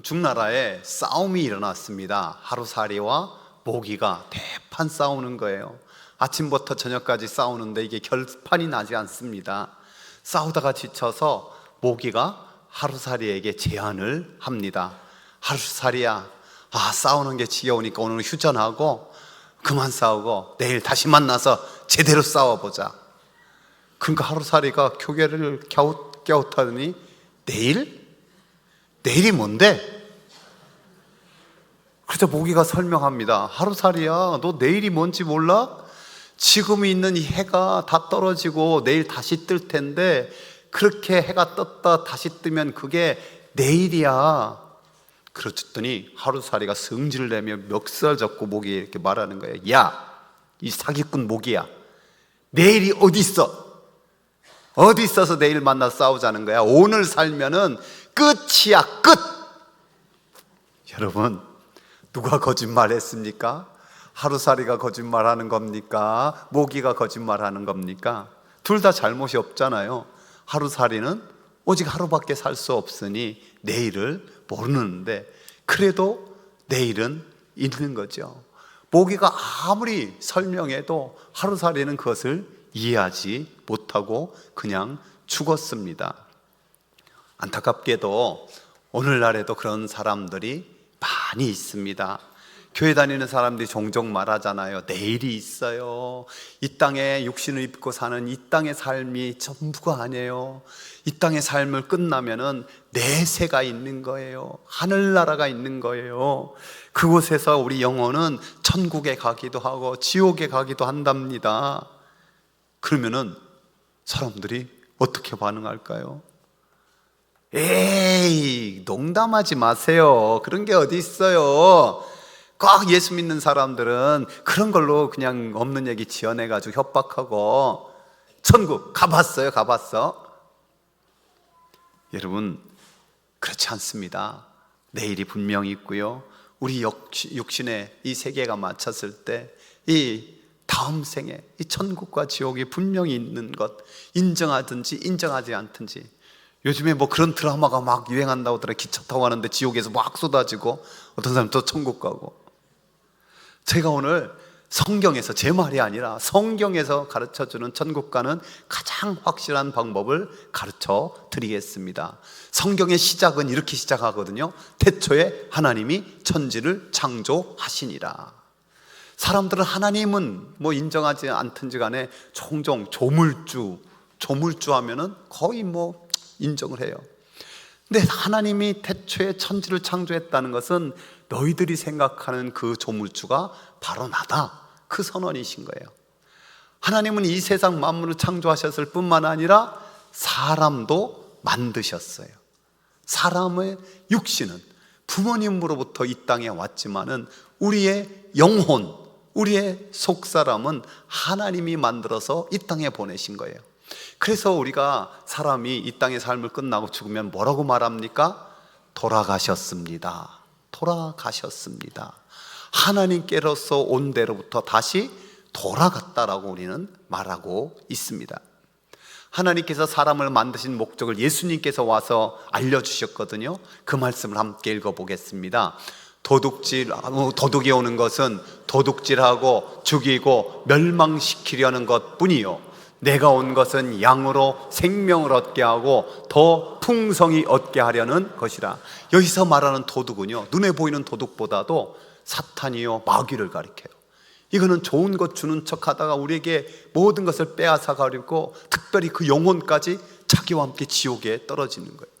중나라에 싸움이 일어났습니다. 하루살이와 모기가 대판 싸우는 거예요. 아침부터 저녁까지 싸우는데 이게 결판이 나지 않습니다. 싸우다가 지쳐서 모기가 하루살이에게 제안을 합니다. 하루살이야, 싸우는 게 지겨우니까 오늘 휴전하고 그만 싸우고 내일 다시 만나서 제대로 싸워보자. 그러니까 하루살이가 고개를 갸웃갸웃하더니 내일이 뭔데? 그래서 모기가 설명합니다. 하루살이야, 너 내일이 뭔지 몰라? 지금 있는 이 해가 다 떨어지고 내일 다시 뜰 텐데 그렇게 해가 떴다 다시 뜨면 그게 내일이야. 그랬더니 하루살이가 성질을 내며 멱살 잡고 모기에 이렇게 말하는 거예요. 야, 이 사기꾼 모기야, 내일이 어디 있어? 어디 있어서 내일 만나 싸우자는 거야? 오늘 살면은 끝이야, 끝! 여러분, 누가 거짓말했습니까? 하루살이가 거짓말하는 겁니까? 모기가 거짓말하는 겁니까? 둘 다 잘못이 없잖아요. 하루살이는 오직 하루밖에 살 수 없으니 내일을 모르는데 그래도 내일은 있는 거죠. 모기가 아무리 설명해도 하루살이는 그것을 이해하지 못하고 그냥 죽었습니다. 안타깝게도 오늘날에도 그런 사람들이 많이 있습니다. 교회 다니는 사람들이 종종 말하잖아요. 내일이 있어요. 이 땅에 육신을 입고 사는 이 땅의 삶이 전부가 아니에요. 이 땅의 삶을 끝나면은 내세가 있는 거예요. 하늘나라가 있는 거예요. 그곳에서 우리 영혼은 천국에 가기도 하고 지옥에 가기도 한답니다. 그러면은 사람들이 어떻게 반응할까요? 에이, 농담하지 마세요. 그런 게 어디 있어요. 꼭 예수 믿는 사람들은 그런 걸로 그냥 없는 얘기 지어내가지고 협박하고 천국 가봤어요? 가봤어? 여러분, 그렇지 않습니다. 내일이 분명히 있고요. 우리 육신의 이 세계가 마쳤을 때 이 다음 생에 이 천국과 지옥이 분명히 있는 것, 인정하든지 인정하지 않든지. 요즘에 뭐 그런 드라마가 막 유행한다고 하더라고요. 기차 타고 가는데 지옥에서 막 쏟아지고 어떤 사람은 또 천국 가고. 제가 오늘 성경에서, 제 말이 아니라 성경에서 가르쳐주는 천국 가는 가장 확실한 방법을 가르쳐 드리겠습니다. 성경의 시작은 이렇게 시작하거든요. 태초에 하나님이 천지를 창조하시니라. 사람들은 하나님은 뭐 인정하지 않든지 간에 종종 조물주 하면은 거의 뭐 인정을 해요. 근데 하나님이 태초에 천지를 창조했다는 것은 너희들이 생각하는 그 조물주가 바로 나다, 그 선언이신 거예요. 하나님은 이 세상 만물을 창조하셨을 뿐만 아니라 사람도 만드셨어요. 사람의 육신은 부모님으로부터 이 땅에 왔지만은 우리의 영혼, 우리의 속사람은 하나님이 만들어서 이 땅에 보내신 거예요. 그래서 우리가 사람이 이 땅의 삶을 끝나고 죽으면 뭐라고 말합니까? 돌아가셨습니다. 돌아가셨습니다. 하나님께로서 온 데로부터 다시 돌아갔다라고 우리는 말하고 있습니다. 하나님께서 사람을 만드신 목적을 예수님께서 와서 알려주셨거든요. 그 말씀을 함께 읽어보겠습니다. 도둑이 오는 것은 도둑질하고 죽이고 멸망시키려는 것뿐이요, 내가 온 것은 양으로 생명을 얻게 하고 더 풍성히 얻게 하려는 것이라. 여기서 말하는 도둑은요, 눈에 보이는 도둑보다도 사탄이요, 마귀를 가리켜요. 이거는 좋은 것 주는 척 하다가 우리에게 모든 것을 빼앗아 가려고 특별히 그 영혼까지 자기와 함께 지옥에 떨어지는 거예요.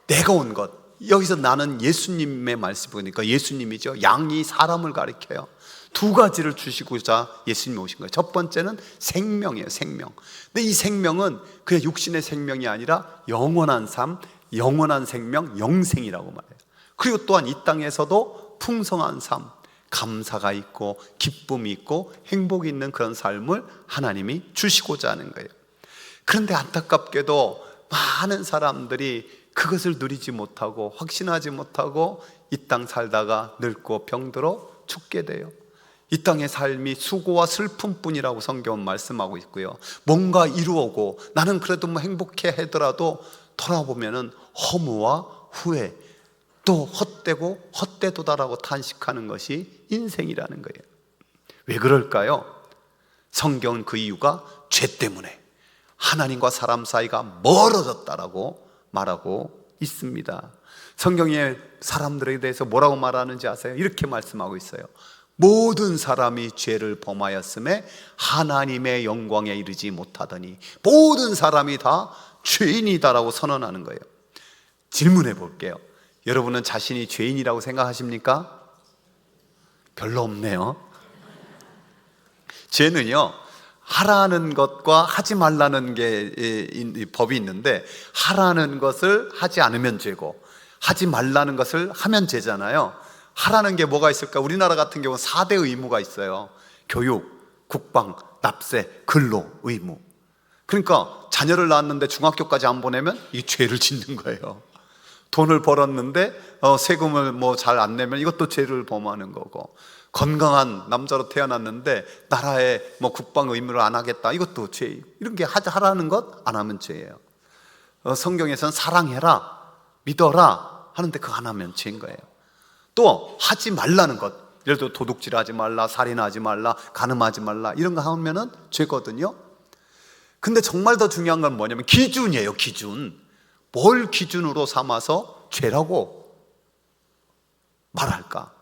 내가 온 것, 여기서 나는 예수님의 말씀 보니까 예수님이죠. 양이 사람을 가리켜요. 두 가지를 주시고자 예수님이 오신 거예요. 첫 번째는 생명이에요, 생명. 근데 이 생명은 그냥 육신의 생명이 아니라 영원한 삶, 영원한 생명, 영생이라고 말해요. 그리고 또한 이 땅에서도 풍성한 삶, 감사가 있고 기쁨이 있고 행복이 있는 그런 삶을 하나님이 주시고자 하는 거예요. 그런데 안타깝게도 많은 사람들이 그것을 누리지 못하고 확신하지 못하고 이 땅 살다가 늙고 병들어 죽게 돼요. 이 땅의 삶이 수고와 슬픔뿐이라고 성경은 말씀하고 있고요, 뭔가 이루어고 나는 그래도 뭐 행복해 하더라도 돌아보면은 허무와 후회, 또 헛되고 헛되도다라고 탄식하는 것이 인생이라는 거예요. 왜 그럴까요? 성경은 그 이유가 죄 때문에 하나님과 사람 사이가 멀어졌다라고 말하고 있습니다. 성경에 사람들에 대해서 뭐라고 말하는지 아세요? 이렇게 말씀하고 있어요. 모든 사람이 죄를 범하였음에 하나님의 영광에 이르지 못하더니 모든 사람이 다 죄인이다라고 선언하는 거예요. 질문해 볼게요. 여러분은 자신이 죄인이라고 생각하십니까? 별로 없네요. 죄는요, 하라는 것과 하지 말라는 게 법이 있는데, 하라는 것을 하지 않으면 죄고 하지 말라는 것을 하면 죄잖아요. 하라는 게 뭐가 있을까? 우리나라 같은 경우는 4대 의무가 있어요. 교육, 국방, 납세, 근로, 의무. 그러니까 자녀를 낳았는데 중학교까지 안 보내면 이 죄를 짓는 거예요. 돈을 벌었는데 세금을 잘 안 내면 이것도 죄를 범하는 거고, 건강한 남자로 태어났는데 나라에 국방 의무를 안 하겠다, 이것도 죄. 이런 게 하라는 것 안 하면 죄예요. 성경에서는 사랑해라, 믿어라 하는데 그거 안 하면 죄인 거예요. 또 하지 말라는 것, 예를 들어 도둑질하지 말라, 살인하지 말라, 간음하지 말라, 이런 거 하면은 죄거든요. 근데 정말 더 중요한 건 뭐냐면 기준이에요. 기준. 뭘 기준으로 삼아서 죄라고 말할까?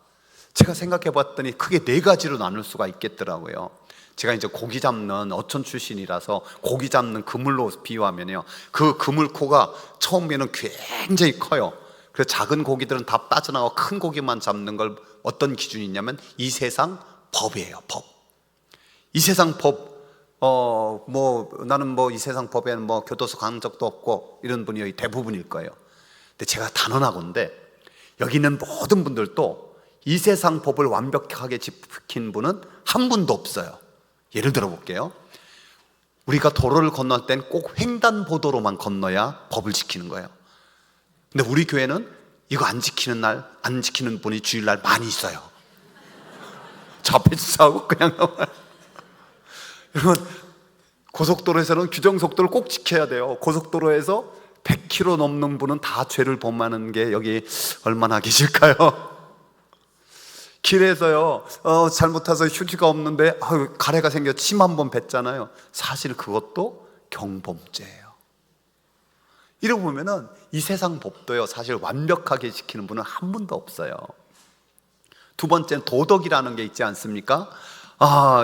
제가 생각해 봤더니 크게 4가지로 나눌 수가 있겠더라고요. 제가 이제 고기 잡는 어촌 출신이라서 고기 잡는 그물로 비유하면요, 그 그물코가 처음에는 굉장히 커요. 그래서 작은 고기들은 다 빠져나가고 큰 고기만 잡는 걸 어떤 기준이 있냐면 이 세상 법이에요. 법. 이 세상 법. 나는 이 세상 법에는 교도소 간 적도 없고 이런 분이 여기 대부분일 거예요. 근데 제가 단언하건대 여기 있는 모든 분들도 이 세상 법을 완벽하게 지킨 분은 한 분도 없어요. 예를 들어 볼게요. 우리가 도로를 건널 땐 꼭 횡단보도로만 건너야 법을 지키는 거예요. 근데 우리 교회는 이거 안 지키는 날, 안 지키는 분이 주일날 많이 있어요. 저 앞에 주차하고 그냥 여러분, 고속도로에서는 규정속도를 꼭 지켜야 돼요. 고속도로에서 100km 넘는 분은 다 죄를 범하는 게 여기 얼마나 계실까요? 길에서요, 잘못해서 휴지가 없는데 가래가 생겨 침 한 번 뱉잖아요. 사실 그것도 경범죄예요. 이러고 보면은 이 세상 법도요, 사실 완벽하게 지키는 분은 한 분도 없어요. 두 번째는 도덕이라는 게 있지 않습니까?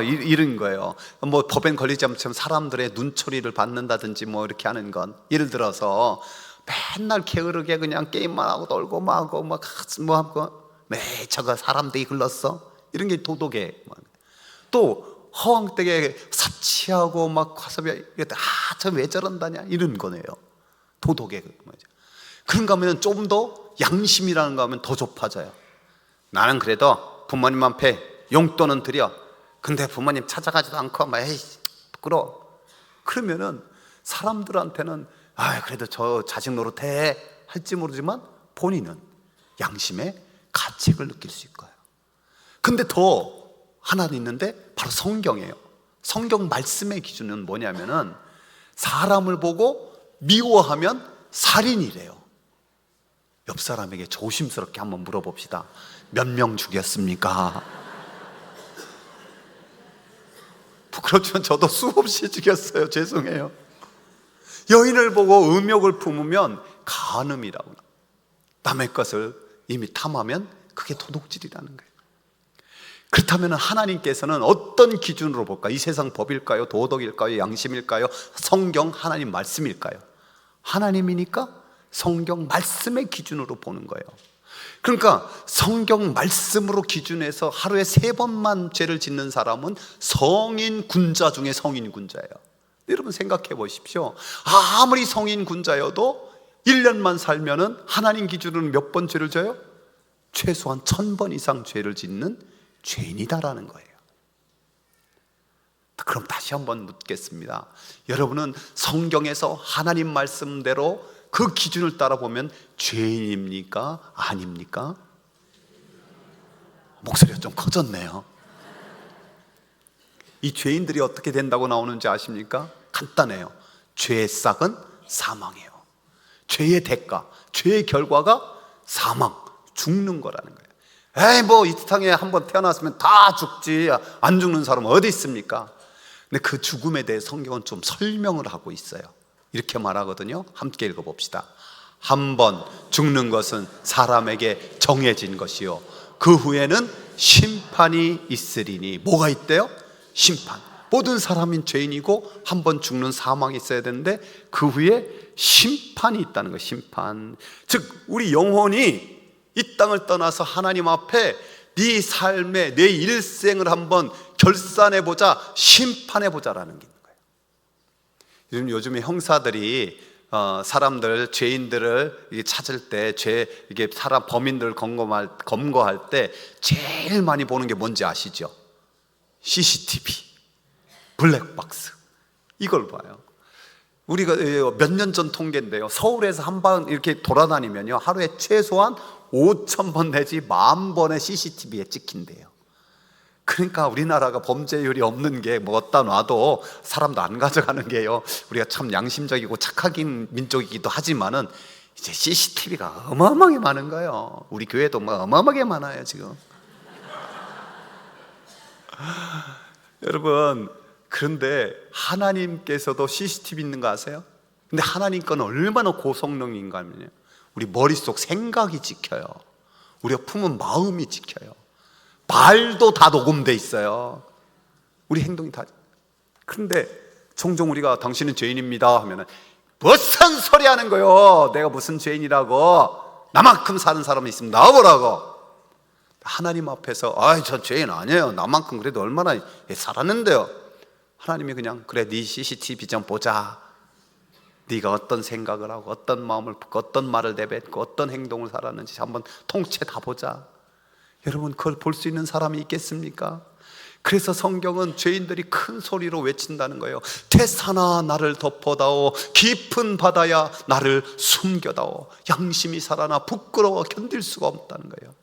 이런 거예요. 법엔 걸리지 않지만 사람들의 눈초리를 받는다든지 이렇게 하는 건, 예를 들어서 맨날 게으르게 그냥 게임만 하고 놀고 하고 저거 사람들이 흘렀어? 이런 게 도덕이에요. 또 허황되게 사치하고 과소비, 저 왜 저런다냐, 이런 거네요. 도덕의 거죠. 그런가 하면 좀 더 양심이라는 거 하면 더 좁아져요. 나는 그래도 부모님 앞에 용돈은 드려. 근데 부모님 찾아가지도 않고 에이 부끄러워. 그러면은 사람들한테는 그래도 저 자식 노릇해 할지 모르지만 본인은 양심의 가책을 느낄 수 있고요. 근데 더 하나 있는데 바로 성경이에요. 성경 말씀의 기준은 뭐냐면은 사람을 보고 미워하면 살인이래요. 옆 사람에게 조심스럽게 한번 물어봅시다. 몇 명 죽였습니까? 그렇지만 저도 수없이 죽였어요. 죄송해요. 여인을 보고 음욕을 품으면 간음이라고. 남의 것을 이미 탐하면 그게 도둑질이라는 거예요. 그렇다면 하나님께서는 어떤 기준으로 볼까? 이 세상 법일까요? 도덕일까요? 양심일까요? 성경 하나님 말씀일까요? 하나님이니까 성경 말씀의 기준으로 보는 거예요. 그러니까 성경 말씀으로 기준해서 하루에 3번만 죄를 짓는 사람은 성인 군자 중에 성인 군자예요. 여러분 생각해 보십시오. 아무리 성인 군자여도 1년만 살면은 하나님 기준으로는 몇 번 죄를 져요? 최소한 1000번 이상 죄를 짓는 죄인이다라는 거예요. 그럼 다시 한번 묻겠습니다. 여러분은 성경에서 하나님 말씀대로 그 기준을 따라 보면 죄인입니까? 아닙니까? 목소리가 좀 커졌네요. 이 죄인들이 어떻게 된다고 나오는지 아십니까? 간단해요. 죄의 싹은 사망이에요. 죄의 대가, 죄의 결과가 사망. 죽는 거라는 거예요. 에이, 뭐 이 세상에 한번 태어났으면 다 죽지, 안 죽는 사람은 어디 있습니까? 근데 그 죽음에 대해 성경은 좀 설명을 하고 있어요. 이렇게 말하거든요. 함께 읽어봅시다. 한 번 죽는 것은 사람에게 정해진 것이요, 그 후에는 심판이 있으리니. 뭐가 있대요? 심판. 모든 사람인 죄인이고 한 번 죽는 사망이 있어야 되는데 그 후에 심판이 있다는 거예요. 심판. 즉 우리 영혼이 이 땅을 떠나서 하나님 앞에 네 삶의 내 일생을 한번 결산해보자, 심판해보자라는 게 있는 거예요. 요즘에 형사들이 사람들, 죄인들을 찾을 때, 이게 사람 범인들을 검거할 때 제일 많이 보는 게 뭔지 아시죠? CCTV, 블랙박스, 이걸 봐요. 우리가 몇 년 전 통계인데요, 서울에서 한번 이렇게 돌아다니면요, 하루에 최소한 5,000번 내지 10,000번의 CCTV에 찍힌대요. 그러니까 우리나라가 범죄율이 없는 게 뭐 어디다 놔도 사람도 안 가져가는 게요, 우리가 참 양심적이고 착하긴 민족이기도 하지만은 이제 CCTV가 어마어마하게 많은 거예요. 우리 교회도 뭐 어마어마하게 많아요 지금. 여러분, 그런데 하나님께서도 CCTV 있는 거 아세요? 근데 하나님 거는 얼마나 고성능인가 하면요, 우리 머릿속 생각이 찍혀요. 우리가 품은 마음이 찍혀요. 말도 다 녹음돼 있어요. 우리 행동이 다. 그런데 종종 우리가 당신은 죄인입니다 하면은 무슨 소리 하는 거요? 내가 무슨 죄인이라고? 나만큼 사는 사람이 있으면 나와보라고. 하나님 앞에서 저 죄인 아니에요, 나만큼 그래도 얼마나 살았는데요. 하나님이 그냥 그래, 네 CCTV 좀 보자. 네가 어떤 생각을 하고 어떤 마음을 품고 어떤 말을 내뱉고 어떤 행동을 살았는지 한번 통째 다 보자. 여러분, 그걸 볼 수 있는 사람이 있겠습니까? 그래서 성경은 죄인들이 큰 소리로 외친다는 거예요. 태산아 나를 덮어다오, 깊은 바다야 나를 숨겨다오. 양심이 살아나 부끄러워 견딜 수가 없다는 거예요.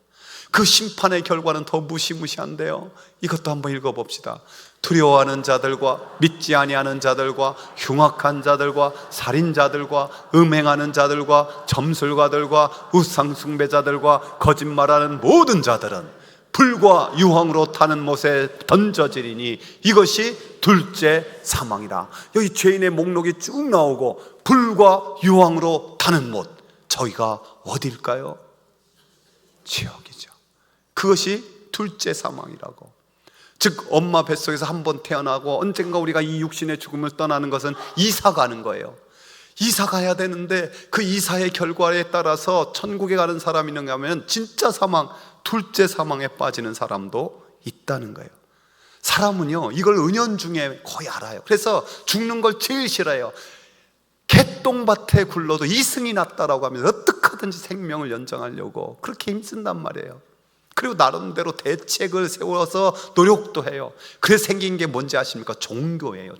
그 심판의 결과는 더 무시무시한데요, 이것도 한번 읽어봅시다. 두려워하는 자들과 믿지 아니하는 자들과 흉악한 자들과 살인자들과 음행하는 자들과 점술가들과 우상숭배자들과 거짓말하는 모든 자들은 불과 유황으로 타는 못에 던져지리니 이것이 둘째 사망이라. 여기 죄인의 목록이 쭉 나오고 불과 유황으로 타는 못, 저희가 어딜까요? 지옥이죠. 그것이 둘째 사망이라고. 즉 엄마 뱃속에서 한 번 태어나고 언젠가 우리가 이 육신의 죽음을 떠나는 것은 이사 가는 거예요. 이사 가야 되는데 그 이사의 결과에 따라서 천국에 가는 사람이 있는가 하면 진짜 사망, 둘째 사망에 빠지는 사람도 있다는 거예요. 사람은요 이걸 은연중에 거의 알아요. 그래서 죽는 걸 제일 싫어해요. 개똥밭에 굴러도 이승이 낫다라고 하면 어떻게 하든지 생명을 연장하려고 그렇게 힘쓴단 말이에요. 그리고 나름대로 대책을 세워서 노력도 해요. 그래서 생긴 게 뭔지 아십니까? 종교예요.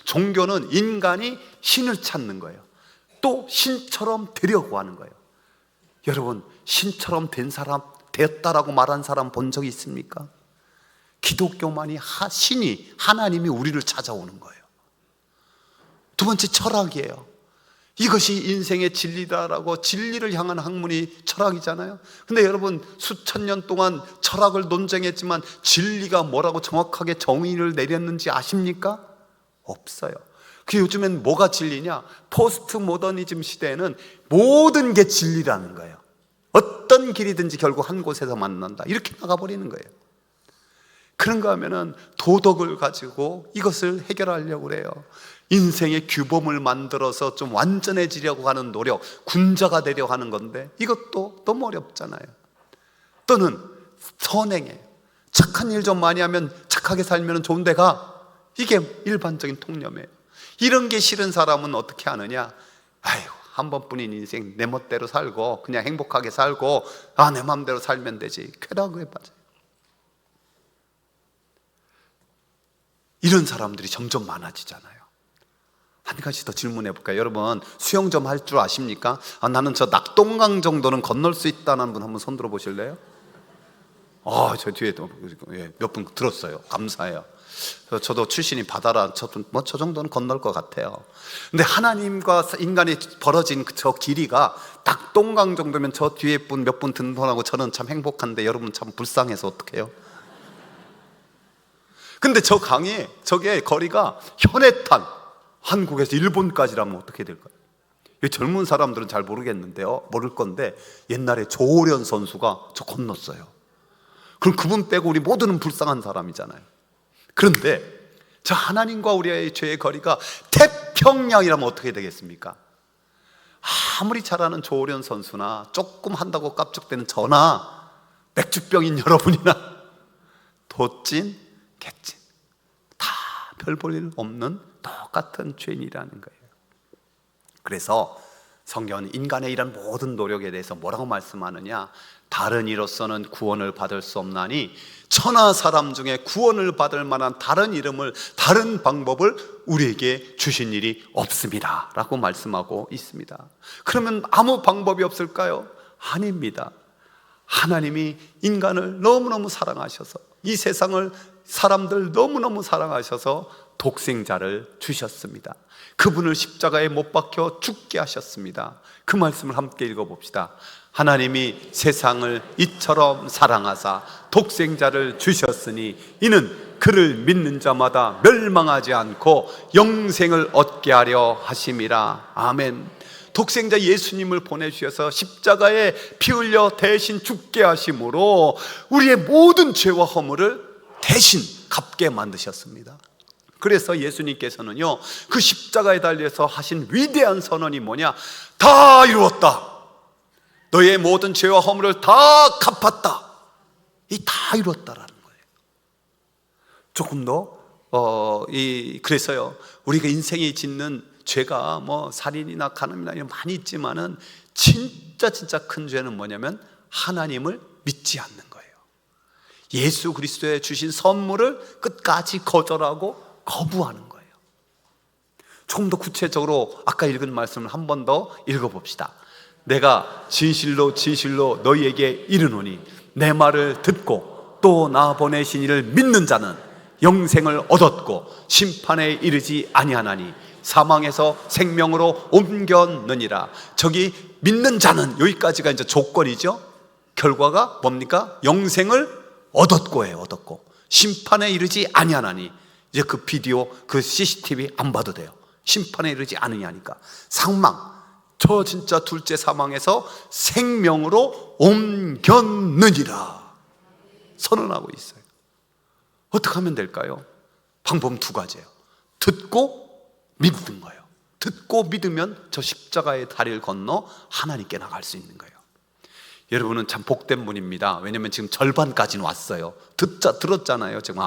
종교는 인간이 신을 찾는 거예요. 또 신처럼 되려고 하는 거예요. 여러분, 신처럼 된 사람, 되었다라고 말한 사람 본 적이 있습니까? 기독교만이 신이, 하나님이 우리를 찾아오는 거예요. 두 번째, 철학이에요. 이것이 인생의 진리다라고, 진리를 향한 학문이 철학이잖아요. 근데 여러분, 수천 년 동안 철학을 논쟁했지만 진리가 뭐라고 정확하게 정의를 내렸는지 아십니까? 없어요. 그 요즘엔 뭐가 진리냐? 포스트 모더니즘 시대에는 모든 게 진리라는 거예요. 어떤 길이든지 결국 한 곳에서 만난다, 이렇게 나가버리는 거예요. 그런가 하면은 도덕을 가지고 이것을 해결하려고 그래요. 인생의 규범을 만들어서 좀 완전해지려고 하는 노력, 군자가 되려고 하는 건데 이것도 너무 어렵잖아요. 또는 선행해, 착한 일 좀 많이 하면, 착하게 살면 좋은 데 가, 이게 일반적인 통념이에요. 이런 게 싫은 사람은 어떻게 하느냐? 아유, 한 번뿐인 인생 내 멋대로 살고 그냥 행복하게 살고 내 맘대로 살면 되지, 쾌락에 빠져요. 이런 사람들이 점점 많아지잖아요. 한 가지 더 질문해 볼까요? 여러분, 수영 좀 할 줄 아십니까? 나는 저 낙동강 정도는 건널 수 있다는 분 한번 손 들어 보실래요? 저 뒤에도 몇 분 들었어요. 감사해요. 저도 출신이 바다라 저도 저 정도는 건널 것 같아요. 근데 하나님과 인간이 벌어진 저 길이가 딱 동강 정도면 저 뒤에 분 몇 분 든든하고 저는 참 행복한데 여러분 참 불쌍해서 어떡해요? 근데 저 강이 저게 거리가 현해탄 한국에서 일본까지라면 어떻게 될까요? 젊은 사람들은 잘 모르겠는데요, 모를 건데 옛날에 조오련 선수가 저 건넜어요. 그럼 그분 빼고 우리 모두는 불쌍한 사람이잖아요. 그런데 저 하나님과 우리의 죄의 거리가 태평양이라면 어떻게 되겠습니까? 아무리 잘하는 조오련 선수나 조금 한다고 깝죽대는 저나 맥주병인 여러분이나 도찐 개찐 다 별 볼 일 없는 똑같은 죄인이라는 거예요. 그래서 성경은 인간의 이런 모든 노력에 대해서 뭐라고 말씀하느냐? 다른 이로서는 구원을 받을 수 없나니 천하 사람 중에 구원을 받을 만한 다른 이름을, 다른 방법을 우리에게 주신 일이 없습니다 라고 말씀하고 있습니다. 그러면 아무 방법이 없을까요? 아닙니다. 하나님이 인간을 너무너무 사랑하셔서, 이 세상을, 사람들 너무너무 사랑하셔서 독생자를 주셨습니다. 그분을 십자가에 못 박혀 죽게 하셨습니다. 그 말씀을 함께 읽어봅시다. 하나님이 세상을 이처럼 사랑하사 독생자를 주셨으니 이는 그를 믿는 자마다 멸망하지 않고 영생을 얻게 하려 하심이라. 아멘. 독생자 예수님을 보내주셔서 십자가에 피 흘려 대신 죽게 하심으로 우리의 모든 죄와 허물을 대신 갚게 만드셨습니다. 그래서 예수님께서는요, 그 십자가에 달려서 하신 위대한 선언이 뭐냐? 다 이루었다. 너의 모든 죄와 허물을 다 갚았다. 이 다 이루었다라는 거예요. 조금 더 그래서요, 우리가 인생에 짓는 죄가 뭐 살인이나 간음이나 이런 많이 있지만은 진짜 큰 죄는 뭐냐면 하나님을 믿지 않는 거예요. 예수 그리스도에 주신 선물을 끝까지 거절하고 거부하는 거예요. 조금 더 구체적으로 아까 읽은 말씀을 한 번 더 읽어봅시다. 내가 진실로 너희에게 이르노니 내 말을 듣고 또 나 보내신 이를 믿는 자는 영생을 얻었고 심판에 이르지 아니하나니 사망에서 생명으로 옮겼느니라. 저기 믿는 자는, 여기까지가 이제 조건이죠. 결과가 뭡니까? 영생을 얻었고예요. 얻었고 심판에 이르지 아니하나니, 이제 그 비디오, 그 CCTV 안 봐도 돼요. 심판에 이르지 않으냐니까. 사망, 저 진짜 둘째 사망에서 생명으로 옮겼느니라 선언하고 있어요. 어떻게 하면 될까요? 방법은 두 가지예요. 듣고 믿는 거예요. 듣고 믿으면 저 십자가의 다리를 건너 하나님께 나갈 수 있는 거예요. 여러분은 참 복된 분입니다. 왜냐하면 지금 절반까지는 왔어요. 들었잖아요. 지금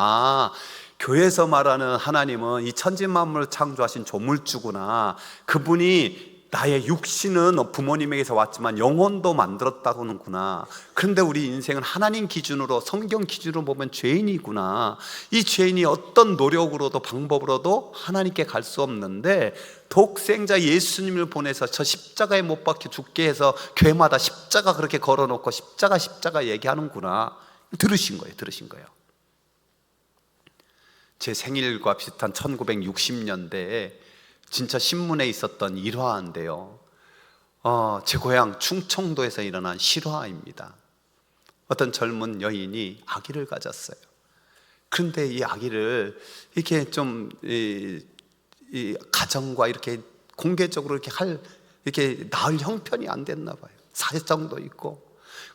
교회에서 말하는 하나님은 이 천지 만물을 창조하신 조물주구나. 그분이 나의 육신은 부모님에게서 왔지만 영혼도 만들었다고는구나. 그런데 우리 인생은 하나님 기준으로, 성경 기준으로 보면 죄인이구나. 이 죄인이 어떤 노력으로도 방법으로도 하나님께 갈 수 없는데 독생자 예수님을 보내서 저 십자가에 못 박혀 죽게 해서 교회마다 십자가 그렇게 걸어놓고 십자가 얘기하는구나. 들으신 거예요. 제 생일과 비슷한 1960년대에 진짜 신문에 있었던 일화인데요, 제 고향 충청도에서 일어난 실화입니다. 어떤 젊은 여인이 아기를 가졌어요. 그런데 이 아기를 이렇게 좀 이 가정과 이렇게 공개적으로 이렇게 낳을 형편이 안 됐나 봐요. 사정도 있고.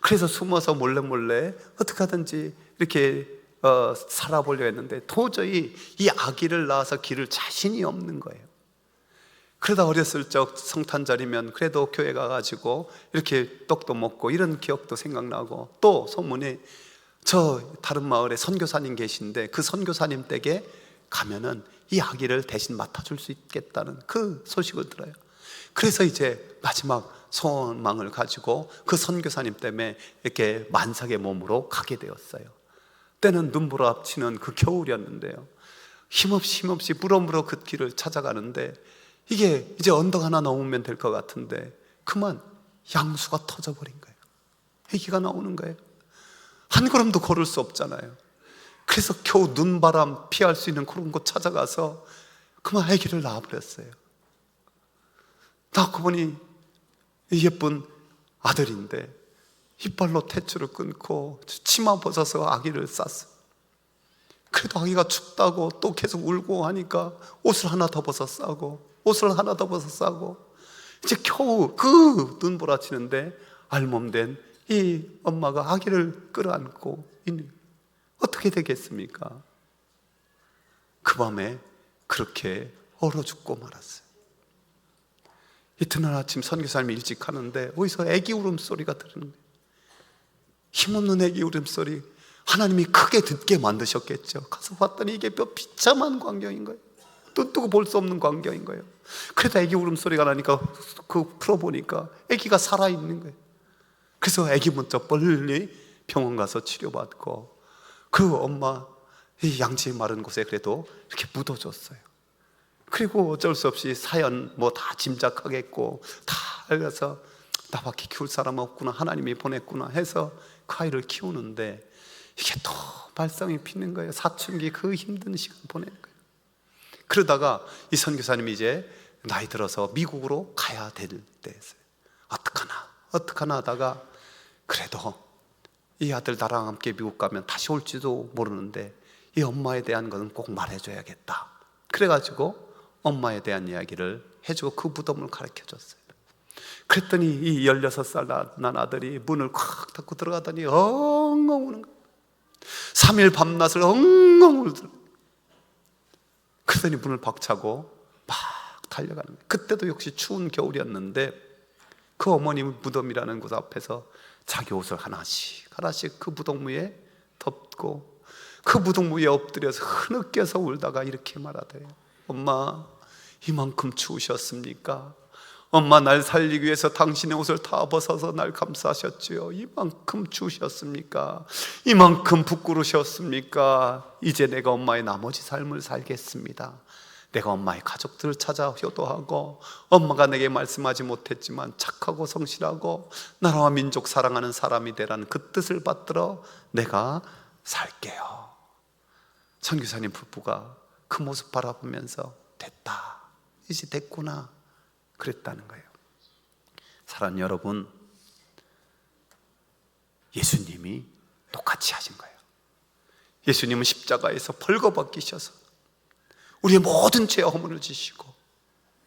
그래서 숨어서 몰래 어떻게 하든지 이렇게 살아보려 했는데 도저히 이 아기를 낳아서 기를 자신이 없는 거예요. 그러다 어렸을 적 성탄절이면 그래도 교회 가가지고 이렇게 떡도 먹고 이런 기억도 생각나고, 또 소문에 저 다른 마을에 선교사님 계신데 그 선교사님 댁에 가면은 이 아기를 대신 맡아줄 수 있겠다는 그 소식을 들어요. 그래서 이제 마지막 소망을 가지고 그 선교사님 때문에 이렇게 만삭의 몸으로 가게 되었어요. 때는 눈보라 앞치는 그 겨울이었는데요, 힘없이 물어물어 그 길을 찾아가는데 이게 이제 언덕 하나 넘으면 될 것 같은데 그만 양수가 터져버린 거예요. 애기가 나오는 거예요. 한 걸음도 걸을 수 없잖아요. 그래서 겨우 눈바람 피할 수 있는 그런 곳 찾아가서 그만 아기를 낳아버렸어요. 낳고 보니 예쁜 아들인데 이빨로 탯줄을 끊고 치마 벗어서 아기를 쌌어요. 그래도 아기가 춥다고 또 계속 울고 하니까 옷을 하나 더 벗어 싸고 옷을 하나 더 벗어 싸고 이제 겨우 그 눈보라치는데 알몸된 이 엄마가 아기를 끌어안고 있는, 어떻게 되겠습니까? 그 밤에 그렇게 얼어 죽고 말았어요. 이튿날 아침 선교사님이 일찍 하는데 어디서 애기 울음소리가 들리는 거예요. 힘없는 애기 울음소리. 하나님이 크게 듣게 만드셨겠죠. 가서 봤더니 이게 몇 비참한 광경인 거예요. 눈 뜨고 볼 수 없는 광경인 거예요. 그래도 애기 울음소리가 나니까 그 풀어보니까 애기가 살아있는 거예요. 그래서 애기 먼저 빨리 병원 가서 치료받고 그 엄마 이 양지 마른 곳에 그래도 이렇게 묻어줬어요. 그리고 어쩔 수 없이 사연 뭐 다 짐작하겠고 다 알아서 나밖에 키울 사람 없구나, 하나님이 보냈구나 해서 그 아이를 키우는데 이게 또 발성이 피는 거예요. 사춘기 그 힘든 시간 보내는 거예요. 그러다가 이 선교사님이 이제 나이 들어서 미국으로 가야 될 때였어요. 어떡하나 하다가 그래도 이 아들 나랑 함께 미국 가면 다시 올지도 모르는데 이 엄마에 대한 것은 꼭 말해줘야겠다. 그래가지고 엄마에 대한 이야기를 해주고 그 무덤을 가르쳐줬어요. 그랬더니 이 16살 난 아들이 문을 콱 닫고 들어가더니 엉엉 우는 거예요. 3일 밤낮을 엉엉 울더라고요. 그러더니 문을 박차고 막 달려가는 거예요. 그때도 역시 추운 겨울이었는데 그 어머님 무덤이라는 곳 앞에서 자기 옷을 하나씩 그 무덤 위에 덮고 그 무덤 위에 엎드려서 흐느껴서 울다가 이렇게 말하대요. 엄마, 이만큼 추우셨습니까? 엄마, 날 살리기 위해서 당신의 옷을 다 벗어서 날 감싸셨지요. 이만큼 추우셨습니까? 이만큼 부끄러우셨습니까? 이제 내가 엄마의 나머지 삶을 살겠습니다. 내가 엄마의 가족들을 찾아 효도하고 엄마가 내게 말씀하지 못했지만 착하고 성실하고 나라와 민족 사랑하는 사람이 되라는 그 뜻을 받들어 내가 살게요. 선교사님 부부가 그 모습 바라보면서 됐다, 이제 됐구나 그랬다는 거예요. 사랑하는 여러분, 예수님이 똑같이 하신 거예요. 예수님은 십자가에서 벌거벗기셔서 우리의 모든 죄와 허물을 지시고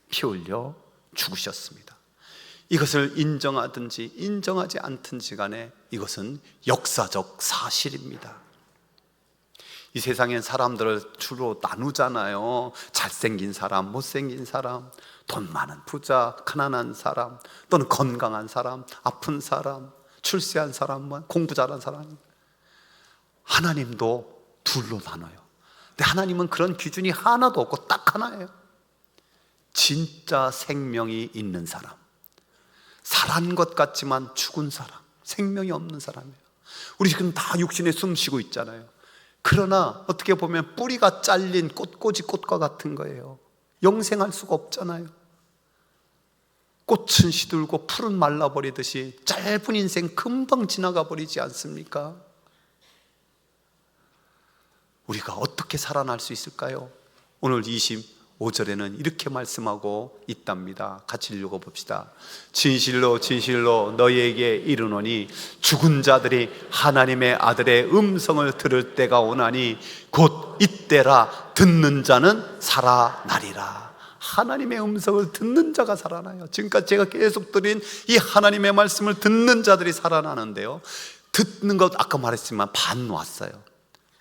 피 흘려 죽으셨습니다. 이것을 인정하든지 인정하지 않든지 간에 이것은 역사적 사실입니다. 이 세상엔 사람들을 주로 나누잖아요. 잘생긴 사람, 못생긴 사람, 돈 많은 부자, 가난한 사람, 또는 건강한 사람, 아픈 사람, 출세한 사람, 공부 잘한 사람. 하나님도 둘로 나눠요. 근데 하나님은 그런 기준이 하나도 없고 딱 하나예요. 진짜 생명이 있는 사람, 살한 것 같지만 죽은 사람, 생명이 없는 사람이에요. 우리 지금 다 육신에 숨 쉬고 있잖아요. 그러나 어떻게 보면 뿌리가 잘린 꽃꽂이 꽃과 같은 거예요. 영생할 수가 없잖아요. 꽃은 시들고 풀은 말라버리듯이 짧은 인생 금방 지나가 버리지 않습니까? 우리가 어떻게 살아날 수 있을까요? 오늘 25절에는 이렇게 말씀하고 있답니다. 같이 읽어봅시다. 진실로 진실로 너희에게 이르노니 죽은 자들이 하나님의 아들의 음성을 들을 때가 오나니 곧 이때라 듣는 자는 살아나리라. 하나님의 음성을 듣는 자가 살아나요. 지금까지 제가 계속 드린 이 하나님의 말씀을 듣는 자들이 살아나는데요, 듣는 것 아까 말했지만 반 왔어요.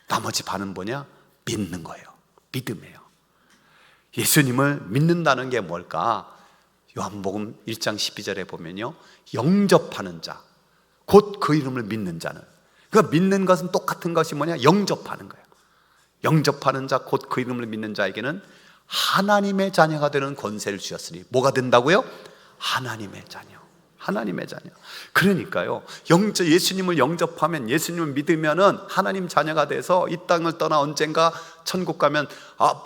나머지 반은 뭐냐? 믿는 거예요. 믿음이에요. 예수님을 믿는다는 게 뭘까? 요한복음 1장 12절에 보면요, 영접하는 자, 곧 그 이름을 믿는 자는, 그러니까 믿는 것은 똑같은 것이 뭐냐? 영접하는 거예요. 영접하는 자, 곧 그 이름을 믿는 자에게는 하나님의 자녀가 되는 권세를 주셨으니, 뭐가 된다고요? 하나님의 자녀. 하나님의 자녀. 그러니까요, 예수님을 영접하면, 예수님을 믿으면은 하나님 자녀가 돼서 이 땅을 떠나 언젠가 천국 가면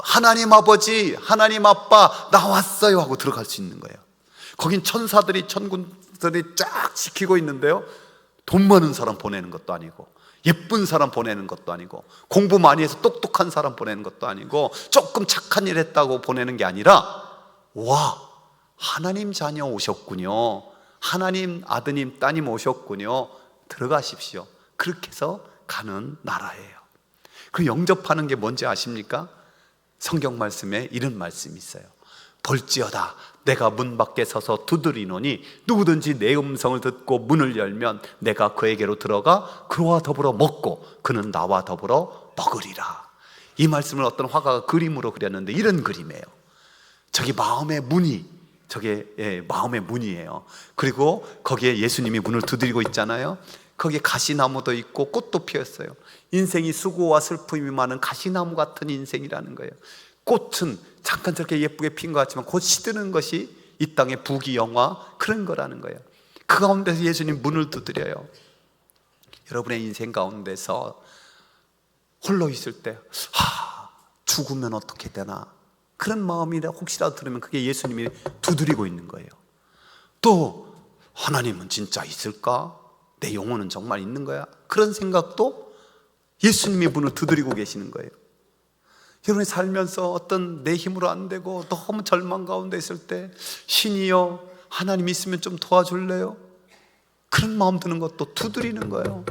하나님 아버지, 하나님 아빠 나왔어요 하고 들어갈 수 있는 거예요. 거긴 천사들이, 천군들이 쫙 지키고 있는데요, 돈 많은 사람 보내는 것도 아니고, 예쁜 사람 보내는 것도 아니고, 공부 많이 해서 똑똑한 사람 보내는 것도 아니고, 조금 착한 일 했다고 보내는 게 아니라, 와, 하나님 자녀 오셨군요, 하나님 아드님 따님 오셨군요, 들어가십시오. 그렇게 해서 가는 나라예요. 그 영접하는 게 뭔지 아십니까? 성경 말씀에 이런 말씀이 있어요. 볼지어다 내가 문 밖에 서서 두드리노니 누구든지 내 음성을 듣고 문을 열면 내가 그에게로 들어가 그와 더불어 먹고 그는 나와 더불어 먹으리라. 이 말씀을 어떤 화가가 그림으로 그렸는데 이런 그림이에요. 저기 마음의 문이, 저게 마음의 문이에요. 그리고 거기에 예수님이 문을 두드리고 있잖아요. 거기에 가시나무도 있고 꽃도 피었어요. 인생이 수고와 슬픔이 많은 가시나무 같은 인생이라는 거예요. 꽃은 잠깐 저렇게 예쁘게 핀 것 같지만 곧 시드는 것이 이 땅의 부귀영화, 그런 거라는 거예요. 그 가운데서 예수님 문을 두드려요. 여러분의 인생 가운데서 홀로 있을 때 죽으면 어떻게 되나, 그런 마음이 혹시라도 들으면 그게 예수님이 두드리고 있는 거예요. 또 하나님은 진짜 있을까? 내 영혼은 정말 있는 거야? 그런 생각도 예수님이 문을 두드리고 계시는 거예요. 여러분이 살면서 어떤 내 힘으로 안 되고 너무 절망 가운데 있을 때, 신이여 하나님 있으면 좀 도와줄래요? 그런 마음 드는 것도 두드리는 거예요.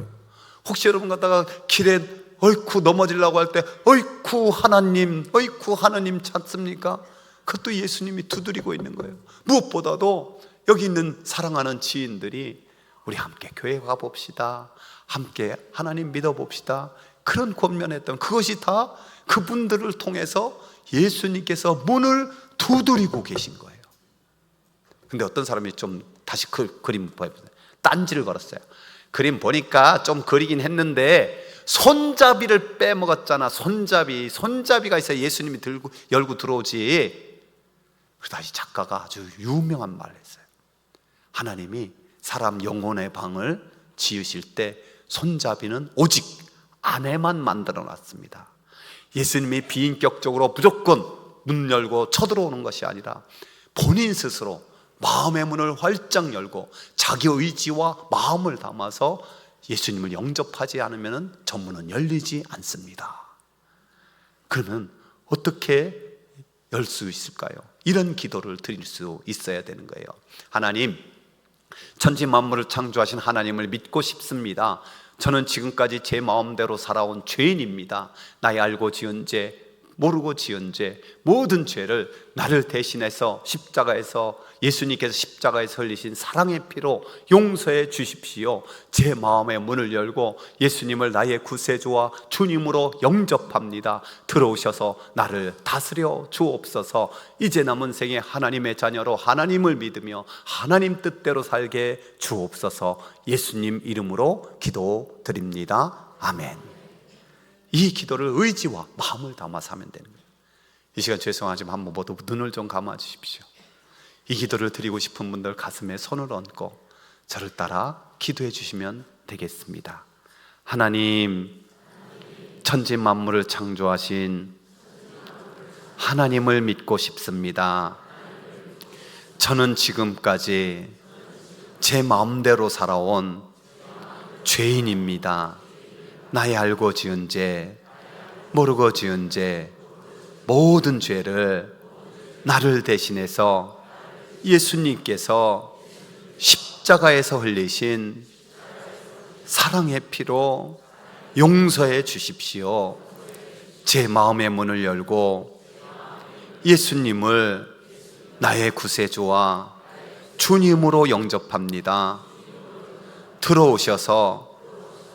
혹시 여러분 가다가 길에 어이쿠 넘어지려고 할 때 어이쿠 하나님 찾습니까? 그것도 예수님이 두드리고 있는 거예요. 무엇보다도 여기 있는 사랑하는 지인들이 우리 함께 교회 가봅시다, 함께 하나님 믿어봅시다, 그런 권면했던 그것이 다 그분들을 통해서 예수님께서 문을 두드리고 계신 거예요. 근데 어떤 사람이 좀 다시 그림 보여보세요. 딴지를 걸었어요. 그림 보니까 좀 그리긴 했는데 손잡이를 빼먹었잖아. 손잡이가 있어야 예수님이 열고 들어오지. 그래서 다시 작가가 아주 유명한 말을 했어요. 하나님이 사람 영혼의 방을 지으실 때 손잡이는 오직 안에만 만들어 놨습니다. 예수님이 비인격적으로 무조건 문 열고 쳐들어오는 것이 아니라 본인 스스로 마음의 문을 활짝 열고 자기 의지와 마음을 담아서 예수님을 영접하지 않으면 저 문은 열리지 않습니다. 그러면 어떻게 열 수 있을까요? 이런 기도를 드릴 수 있어야 되는 거예요. 하나님, 천지 만물을 창조하신 하나님을 믿고 싶습니다. 저는 지금까지 제 마음대로 살아온 죄인입니다. 나의 알고 지은 죄, 모르고 지은 죄, 모든 죄를 나를 대신해서 십자가에서, 예수님께서 십자가에서 흘리신 사랑의 피로 용서해 주십시오. 제 마음의 문을 열고 예수님을 나의 구세주와 주님으로 영접합니다. 들어오셔서 나를 다스려 주옵소서. 이제 남은 생에 하나님의 자녀로 하나님을 믿으며 하나님 뜻대로 살게 주옵소서. 예수님 이름으로 기도드립니다. 아멘. 이 기도를 의지와 마음을 담아서 하면 되는 거예요. 이 시간 죄송하지만 한번 모두 눈을 좀 감아 주십시오. 이 기도를 드리고 싶은 분들 가슴에 손을 얹고 저를 따라 기도해 주시면 되겠습니다. 하나님, 천지 만물을 창조하신 하나님을 믿고 싶습니다. 저는 지금까지 제 마음대로 살아온 죄인입니다. 나의 알고 지은 죄, 모르고 지은 죄, 모든 죄를 나를 대신해서 예수님께서 십자가에서 흘리신 사랑의 피로 용서해 주십시오. 제 마음의 문을 열고 예수님을 나의 구세주와 주님으로 영접합니다. 들어오셔서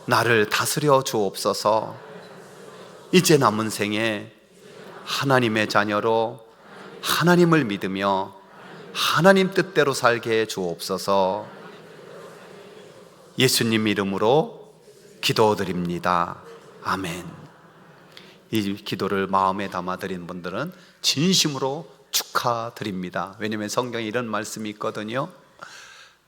나를 다스려 주옵소서. 이제 남은 생에 하나님의 자녀로 하나님을 믿으며 하나님 뜻대로 살게 해 주옵소서. 예수님 이름으로 기도드립니다. 아멘. 이 기도를 마음에 담아드린 분들은 진심으로 축하드립니다. 왜냐하면 성경에 이런 말씀이 있거든요.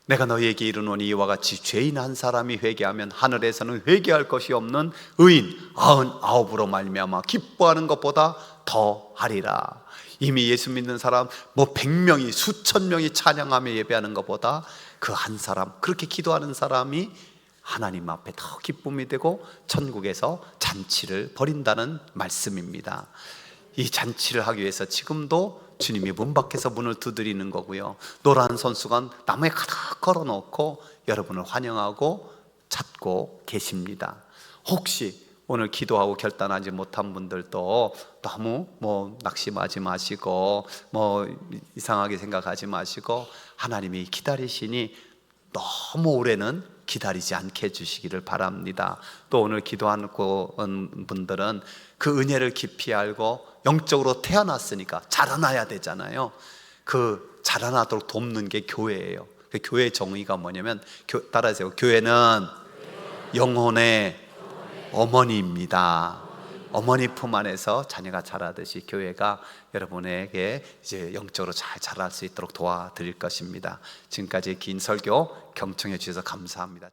내가 너희에게 이르노니 이와 같이 죄인 한 사람이 회개하면 하늘에서는 회개할 것이 없는 의인 99으로 말미암아 기뻐하는 것보다 더 하리라. 이미 예수 믿는 사람 100명이 수천 명이 찬양하며 예배하는 것보다 그 한 사람, 그렇게 기도하는 사람이 하나님 앞에 더 기쁨이 되고 천국에서 잔치를 벌인다는 말씀입니다. 이 잔치를 하기 위해서 지금도 주님이 문 밖에서 문을 두드리는 거고요, 노란 손수건 나무에 가득 걸어놓고 여러분을 환영하고 찾고 계십니다. 혹시 오늘 기도하고 결단하지 못한 분들도 너무 낙심하지 마시고 이상하게 생각하지 마시고, 하나님이 기다리시니 너무 오래는 기다리지 않게 해주시기를 바랍니다. 또 오늘 기도하고 온 분들은 그 은혜를 깊이 알고 영적으로 태어났으니까 자라나야 되잖아요. 그 자라나도록 돕는 게 교회예요. 그 교회 정의가 뭐냐면, 따라하세요. 교회는 영혼의 어머니입니다. 어머니 품 안에서 자녀가 자라듯이 교회가 여러분에게 이제 영적으로 잘 자랄 수 있도록 도와드릴 것입니다. 지금까지 긴 설교 경청해 주셔서 감사합니다.